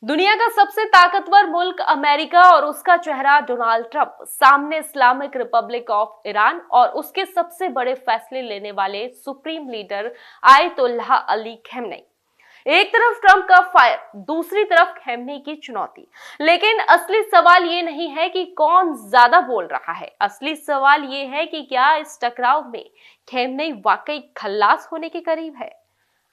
दुनिया का सबसे ताकतवर मुल्क अमेरिका और उसका चेहरा डोनाल्ड ट्रंप सामने इस्लामिक रिपब्लिक ऑफ ईरान और उसके सबसे बड़े फैसले लेने वाले सुप्रीम लीडर आयतुल्लाह अली खamenei। एक तरफ ट्रंप का फायर, दूसरी तरफ खamenei की चुनौती। लेकिन असली सवाल ये नहीं है कि कौन ज्यादा बोल रहा है, असली सवाल ये है कि क्या इस टकराव में खamenei वाकई खल्लास होने के करीब है।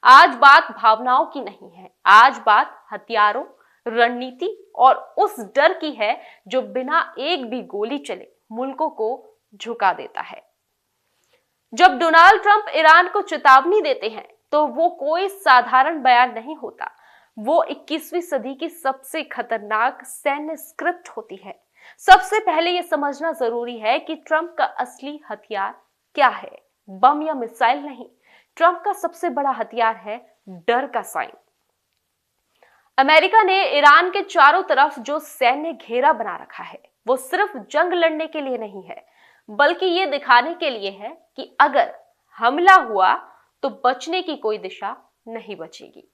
आज बात भावनाओं की नहीं है, आज बात हथियारों, रणनीति और उस डर की है जो बिना एक भी गोली चले मुल्कों को झुका देता है। जब डोनाल्ड ट्रंप ईरान को चेतावनी देते हैं तो वो कोई साधारण बयान नहीं होता, वो 21वीं सदी की सबसे खतरनाक सैन्य स्क्रिप्ट होती है। सबसे पहले ये समझना जरूरी है कि ट्रंप का असली हथियार क्या है। बम या मिसाइल नहीं, ट्रंप का सबसे बड़ा हथियार है डर का साइन। अमेरिका ने ईरान के चारों तरफ जो सैन्य घेरा बना रखा है वो सिर्फ जंग लड़ने के लिए नहीं है, बल्कि ये दिखाने के लिए है कि अगर हमला हुआ तो बचने की कोई दिशा नहीं बचेगी।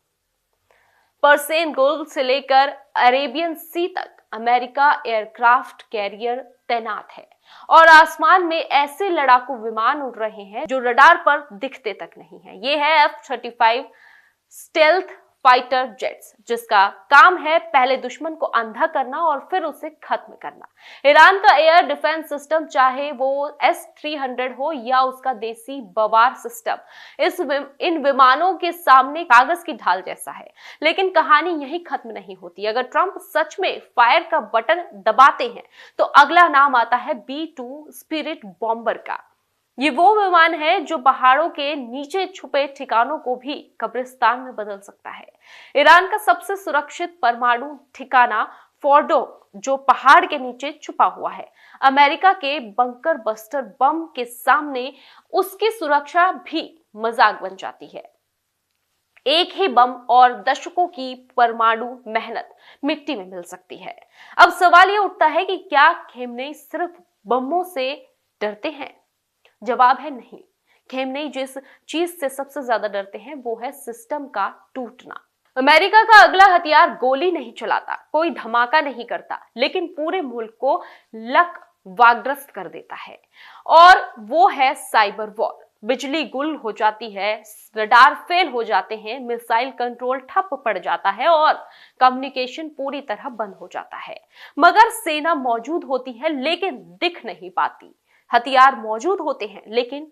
पर्सियन गल्फ से लेकर अरेबियन सी तक अमेरिका एयरक्राफ्ट कैरियर तैनात है और आसमान में ऐसे लड़ाकू विमान उड़ रहे हैं जो रडार पर दिखते तक नहीं है। ये है F-35 स्टेल्थ फाइटर जेट्स, जिसका काम है पहले दुश्मन को अंधा करना और फिर उसे खत्म करना। ईरान का एयर डिफेंस सिस्टम, चाहे वो S-300 हो या उसका देसी बवार सिस्टम, इन विमानों के सामने कागज की ढाल जैसा है। लेकिन कहानी यही खत्म नहीं होती। अगर ट्रंप सच में फायर का बटन दबाते हैं तो अगला नाम आता है B-2 स्पिरिट बॉम्बर का। ये वो विमान है जो पहाड़ों के नीचे छुपे ठिकानों को भी कब्रिस्तान में बदल सकता है। ईरान का सबसे सुरक्षित परमाणु ठिकाना फोर्डो, जो पहाड़ के नीचे छुपा हुआ है, अमेरिका के बंकर बस्टर बम के सामने उसकी सुरक्षा भी मजाक बन जाती है। एक ही बम और दशकों की परमाणु मेहनत मिट्टी में मिल सकती है। अब सवाल ये उठता है कि क्या खamenei सिर्फ बमों से डरते हैं? जवाब है नहीं। खamenei जिस चीज से सबसे ज्यादा डरते हैं वो है सिस्टम का टूटना। अमेरिका का अगला हथियार गोली नहीं चलाता, कोई धमाका नहीं करता, लेकिन पूरे मुल्क को लक वाग्रस्त कर देता है, और वो है साइबर वॉर। बिजली गुल हो जाती है, रडार फेल हो जाते हैं, मिसाइल कंट्रोल ठप पड़ जाता है और कम्युनिकेशन पूरी तरह बंद हो जाता है। मगर सेना मौजूद होती है लेकिन दिख नहीं पाती। हथियार मौजूद होते हैं लेकिन